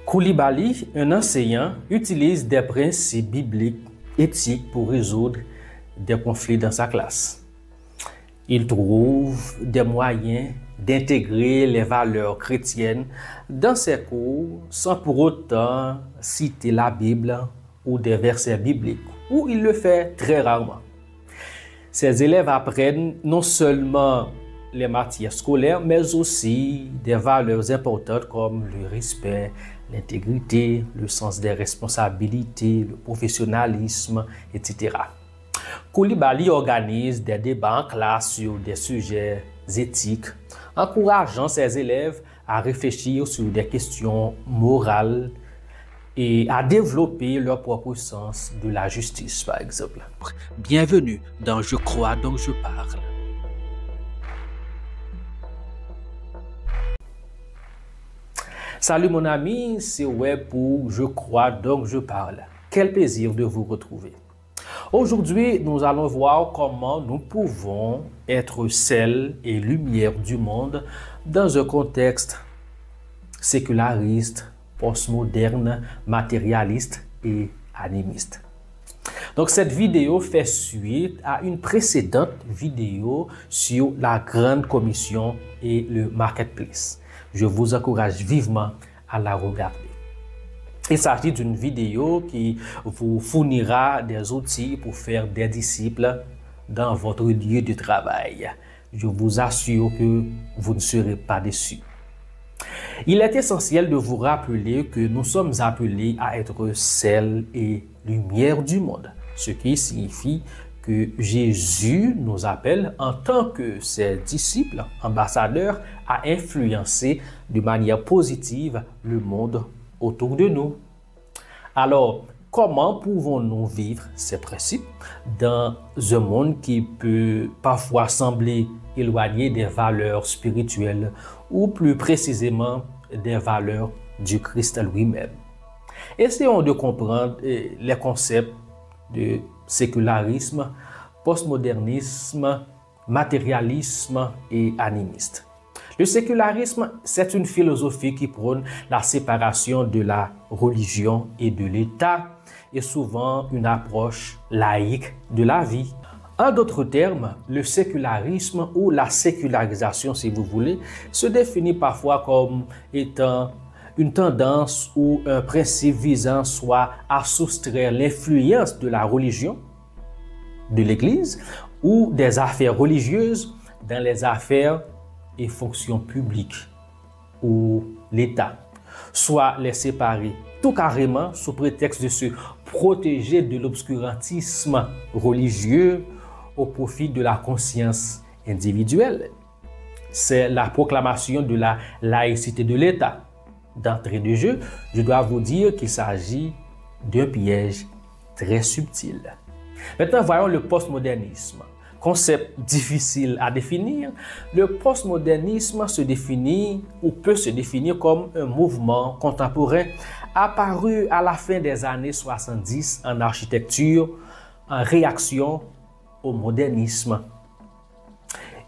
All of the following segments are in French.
Coulibaly, un enseignant, utilise des principes bibliques éthiques pour résoudre des conflits dans sa classe. Il trouve des moyens d'intégrer les valeurs chrétiennes dans ses cours sans pour autant citer la Bible ou des versets bibliques, ou il le fait très rarement. Ses élèves apprennent non seulement les matières scolaires, mais aussi des valeurs importantes comme le respect, l'intégrité, le sens des responsabilités, le professionnalisme, etc. Coulibaly organise des débats en classe sur des sujets éthiques, encourageant ses élèves à réfléchir sur des questions morales et à développer leur propre sens de la justice, par exemple. Bienvenue dans Je crois donc je parle. Salut mon ami, c'est Web pour Je crois donc je parle. Quel plaisir de vous retrouver. Aujourd'hui, nous allons voir comment nous pouvons être sel et lumière du monde dans un contexte séculariste, postmoderne, matérialiste et animiste. Donc cette vidéo fait suite à une précédente vidéo sur la Grande Commission et le Marketplace. Je vous encourage vivement à la regarder. Il s'agit d'une vidéo qui vous fournira des outils pour faire des disciples dans votre lieu de travail. Je vous assure que vous ne serez pas déçus. Il est essentiel de vous rappeler que nous sommes appelés à être sel et lumière du monde, ce qui signifie que Jésus nous appelle en tant que ses disciples, ambassadeurs, à influencer de manière positive le monde autour de nous. Alors, comment pouvons-nous vivre ces principes dans un monde qui peut parfois sembler éloigné des valeurs spirituelles ou plus précisément des valeurs du Christ lui-même? Essayons de comprendre les concepts de sécularisme, postmodernisme, matérialisme et animiste. Le sécularisme, c'est une philosophie qui prône la séparation de la religion et de l'État et souvent une approche laïque de la vie. En d'autres termes, le sécularisme ou la sécularisation, si vous voulez, se définit parfois comme étant une tendance ou un principe visant soit à soustraire l'influence de la religion, de l'Église ou des affaires religieuses dans les affaires et fonctions publiques ou l'État, soit les séparer tout carrément sous prétexte de se protéger de l'obscurantisme religieux au profit de la conscience individuelle. C'est la proclamation de la laïcité de l'État. D'entrée de jeu, je dois vous dire qu'il s'agit d'un piège très subtil. Maintenant, voyons le postmodernisme. Concept difficile à définir, le postmodernisme se définit ou peut se définir comme un mouvement contemporain apparu à la fin des années 70 en architecture en réaction au modernisme.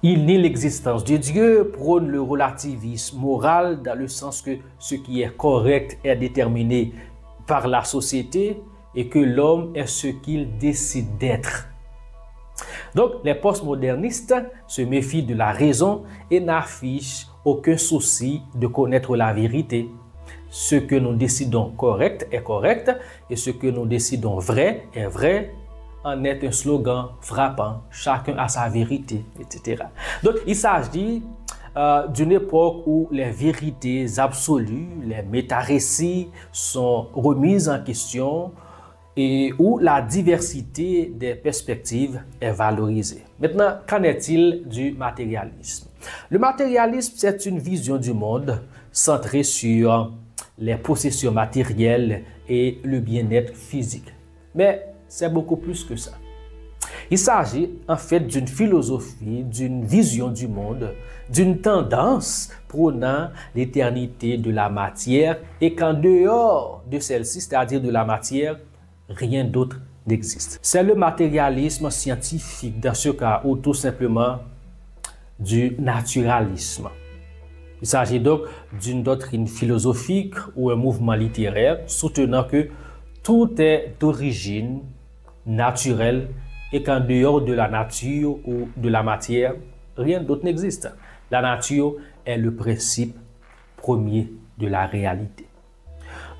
Il nie l'existence de Dieu, prône le relativisme moral dans le sens que ce qui est correct est déterminé par la société et que l'homme est ce qu'il décide d'être. Donc, les postmodernistes se méfient de la raison et n'affichent aucun souci de connaître la vérité. Ce que nous décidons correct est correct et ce que nous décidons vrai est vrai. En est un slogan frappant, chacun a sa vérité, etc. Donc, il s'agit d'une époque où les vérités absolues, les méta-récits sont remises en question et où la diversité des perspectives est valorisée. Maintenant, qu'en est-il du matérialisme? Le matérialisme, c'est une vision du monde centrée sur les possessions matérielles et le bien-être physique. Mais c'est beaucoup plus que ça. Il s'agit en fait d'une philosophie, d'une vision du monde, d'une tendance prônant l'éternité de la matière et qu'en dehors de celle-ci, c'est-à-dire de la matière, rien d'autre n'existe. C'est le matérialisme scientifique dans ce cas ou tout simplement du naturalisme. Il s'agit donc d'une doctrine philosophique ou un mouvement littéraire soutenant que tout est d'origine naturelle et qu'en dehors de la nature ou de la matière, rien d'autre n'existe. La nature est le principe premier de la réalité.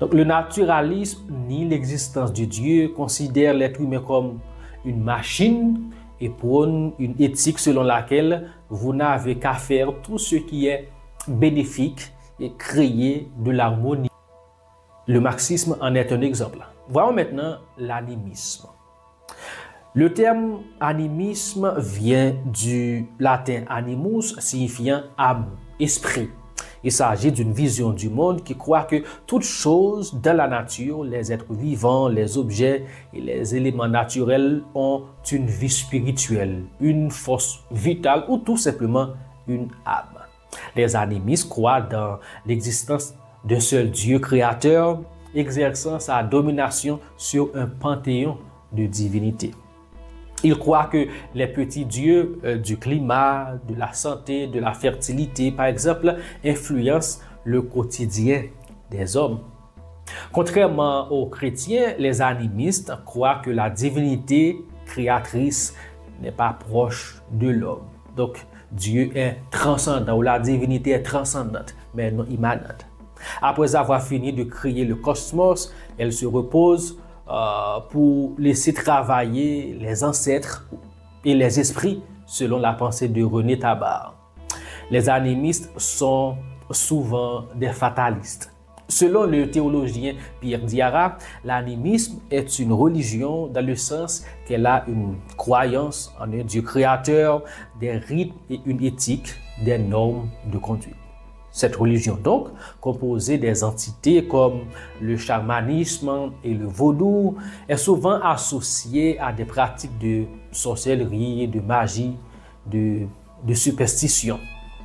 Donc le naturalisme nie l'existence de Dieu, considère l'être humain comme une machine et prône une éthique selon laquelle vous n'avez qu'à faire tout ce qui est bénéfique et créer de l'harmonie. Le marxisme en est un exemple. Voyons maintenant l'animisme. Le terme animisme vient du latin animus, signifiant âme, esprit. Il s'agit d'une vision du monde qui croit que toutes choses dans la nature, les êtres vivants, les objets et les éléments naturels ont une vie spirituelle, une force vitale ou tout simplement une âme. Les animistes croient dans l'existence d'un seul Dieu créateur, exerçant sa domination sur un panthéon de divinités. Ils croient que les petits dieux du climat, de la santé, de la fertilité, par exemple, influencent le quotidien des hommes. Contrairement aux chrétiens, les animistes croient que la divinité créatrice n'est pas proche de l'homme. Donc, Dieu est transcendant ou la divinité est transcendante, mais non immanente. Après avoir fini de créer le cosmos, elle se repose pour laisser travailler les ancêtres et les esprits, selon la pensée de René Tabar. Les animistes sont souvent des fatalistes. Selon le théologien Pierre Diarra, l'animisme est une religion dans le sens qu'elle a une croyance en un Dieu créateur, des rites et une éthique, des normes de conduite. Cette religion donc, composée des entités comme le chamanisme et le vaudou, est souvent associée à des pratiques de sorcellerie, de magie, de superstition.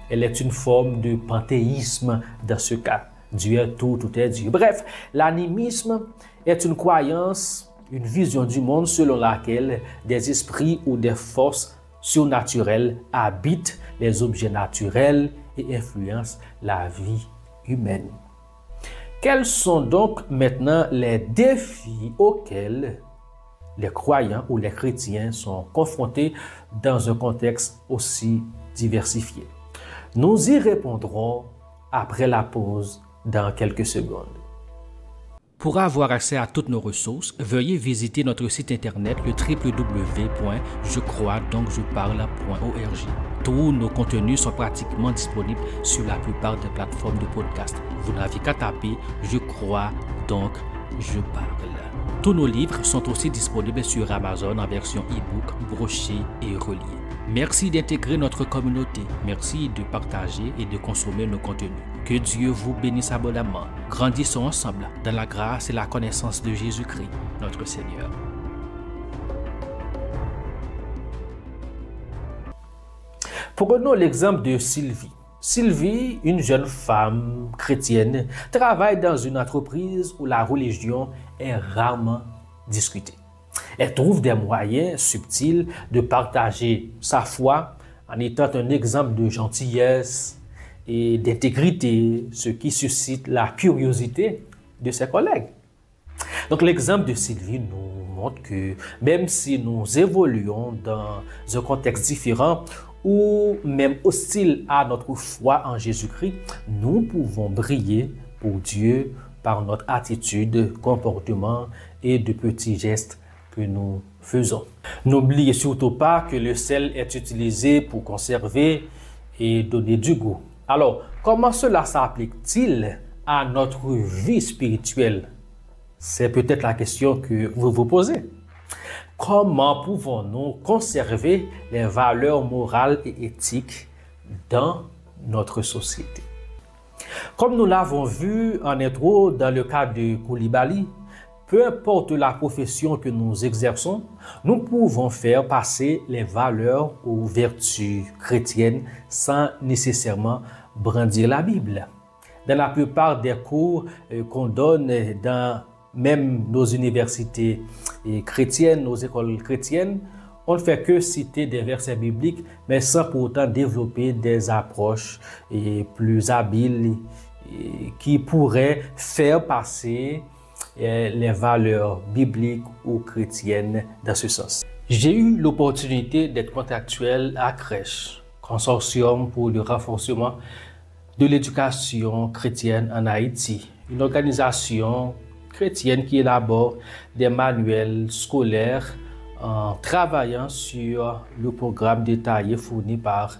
Elle est une forme de panthéisme dans ce cas. Dieu est tout, tout est Dieu. Bref, l'animisme est une croyance, une vision du monde selon laquelle des esprits ou des forces surnaturelles habitent les objets naturels et influencent la vie humaine. Quels sont donc maintenant les défis auxquels les croyants ou les chrétiens sont confrontés dans un contexte aussi diversifié? Nous y répondrons après la pause dans quelques secondes. Pour avoir accès à toutes nos ressources, veuillez visiter notre site internet le www.jecroisdoncjeparle.org. Tous nos contenus sont pratiquement disponibles sur la plupart des plateformes de podcast. Vous n'avez qu'à taper « Je crois, donc je parle ». Tous nos livres sont aussi disponibles sur Amazon en version e-book, broché et relié. Merci d'intégrer notre communauté. Merci de partager et de consommer nos contenus. Que Dieu vous bénisse abondamment. Grandissons ensemble dans la grâce et la connaissance de Jésus-Christ, notre Seigneur. Prenons l'exemple de Sylvie. Sylvie, une jeune femme chrétienne, travaille dans une entreprise où la religion est rarement discutée. Elle trouve des moyens subtils de partager sa foi en étant un exemple de gentillesse et d'intégrité, ce qui suscite la curiosité de ses collègues. Donc l'exemple de Sylvie nous montre que même si nous évoluons dans un contexte différent ou même hostile à notre foi en Jésus-Christ, nous pouvons briller pour Dieu par notre attitude, comportement et de petits gestes que nous faisons. N'oubliez surtout pas que le sel est utilisé pour conserver et donner du goût. Alors, comment cela s'applique-t-il à notre vie spirituelle? C'est peut-être la question que vous vous posez. Comment pouvons-nous conserver les valeurs morales et éthiques dans notre société? Comme nous l'avons vu en intro dans le cas de Koulibaly, peu importe la profession que nous exerçons, nous pouvons faire passer les valeurs ou vertus chrétiennes sans nécessairement brandir la Bible. Dans la plupart des cours qu'on donne dans même nos universités chrétiennes, nos écoles chrétiennes, on ne fait que citer des versets bibliques, mais sans pour autant développer des approches plus habiles qui pourraient faire passer les valeurs bibliques ou chrétiennes dans ce sens. J'ai eu l'opportunité d'être contractuel à Crèche, Consortium pour le renforcement de l'éducation chrétienne en Haïti, une organisation chrétienne qui élabore des manuels scolaires en travaillant sur le programme détaillé fourni par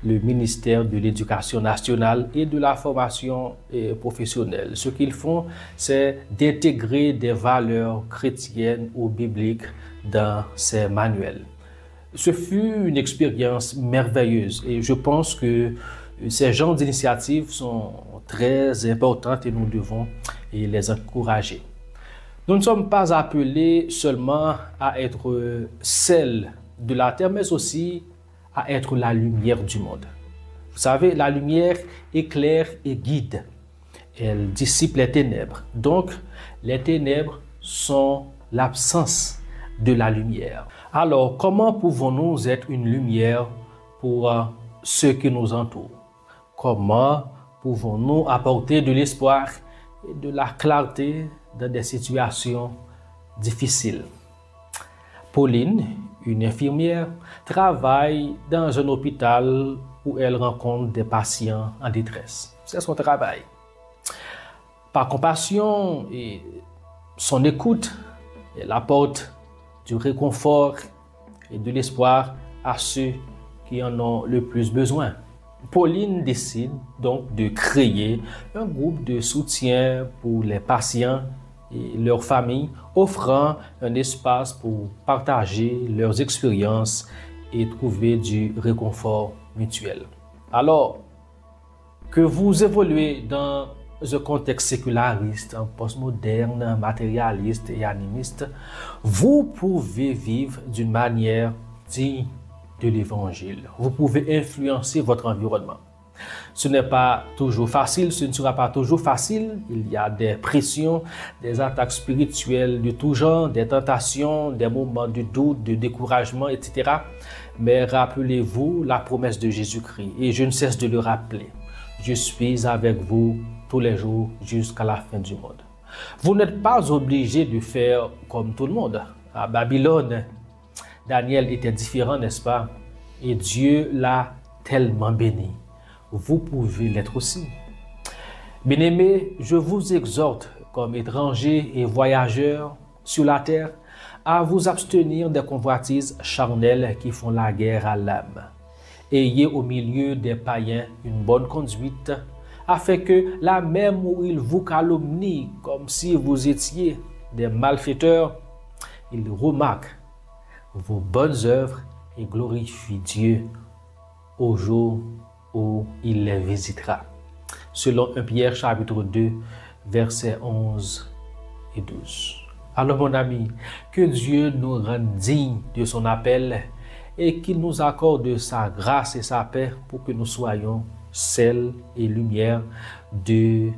le ministère de l'Éducation nationale et de la formation professionnelle. Ce qu'ils font, c'est d'intégrer des valeurs chrétiennes ou bibliques dans ces manuels. Ce fut une expérience merveilleuse et je pense que ces genres d'initiatives sont très importantes et nous devons les encourager. Nous ne sommes pas appelés seulement à être sel de la terre, mais aussi à être la lumière du monde. Vous savez, la lumière éclaire et guide. Elle dissipe les ténèbres. Donc, les ténèbres sont l'absence de la lumière. Alors, comment pouvons-nous être une lumière pour ceux qui nous entourent? Comment pouvons-nous apporter de l'espoir et de la clarté dans des situations difficiles? Pauline, une infirmière, travaille dans un hôpital où elle rencontre des patients en détresse. C'est son travail. Par compassion et son écoute, elle apporte du réconfort et de l'espoir à ceux qui en ont le plus besoin. Pauline décide donc de créer un groupe de soutien pour les patients et leurs familles, offrant un espace pour partager leurs expériences et trouver du réconfort mutuel. Alors, que vous évoluez dans un contexte séculariste, postmoderne, matérialiste et animiste, vous pouvez vivre d'une manière digne de l'Évangile. Vous pouvez influencer votre environnement. Ce n'est pas toujours facile, ce ne sera pas toujours facile. Il y a des pressions, des attaques spirituelles de tout genre, des tentations, des moments de doute, de découragement, etc. Mais rappelez-vous la promesse de Jésus-Christ et je ne cesse de le rappeler. Je suis avec vous tous les jours jusqu'à la fin du monde. Vous n'êtes pas obligé de faire comme tout le monde. À Babylone, Daniel était différent, n'est-ce pas? Et Dieu l'a tellement béni. Vous pouvez l'être aussi. Bien-aimés, je vous exhorte, comme étrangers et voyageurs sur la terre, à vous abstenir des convoitises charnelles qui font la guerre à l'âme. Ayez au milieu des païens une bonne conduite, afin que, là même où ils vous calomnient comme si vous étiez des malfaiteurs, ils remarquent vos bonnes œuvres et glorifient Dieu au jour où il les visitera. Selon 1 Pierre chapitre 2, versets 11 et 12. Alors mon ami, que Dieu nous rende dignes de son appel et qu'il nous accorde sa grâce et sa paix pour que nous soyons sel et lumière de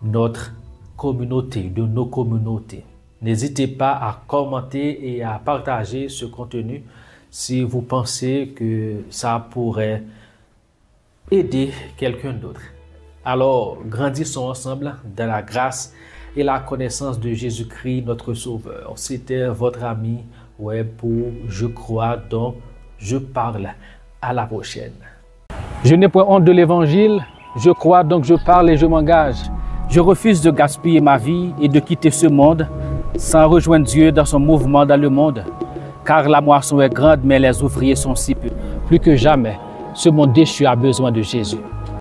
notre communauté, de nos communautés. N'hésitez pas à commenter et à partager ce contenu si vous pensez que ça pourrait aider quelqu'un d'autre. Alors, grandissons ensemble dans la grâce et la connaissance de Jésus-Christ, notre Sauveur. C'était votre ami web pour Je crois, donc je parle. À la prochaine. Je n'ai point honte de l'Évangile, je crois donc je parle et je m'engage. Je refuse de gaspiller ma vie et de quitter ce monde sans rejoindre Dieu dans son mouvement dans le monde. Car la moisson est grande, mais les ouvriers sont si peu. Plus que jamais, ce monde déchu a besoin de Jésus.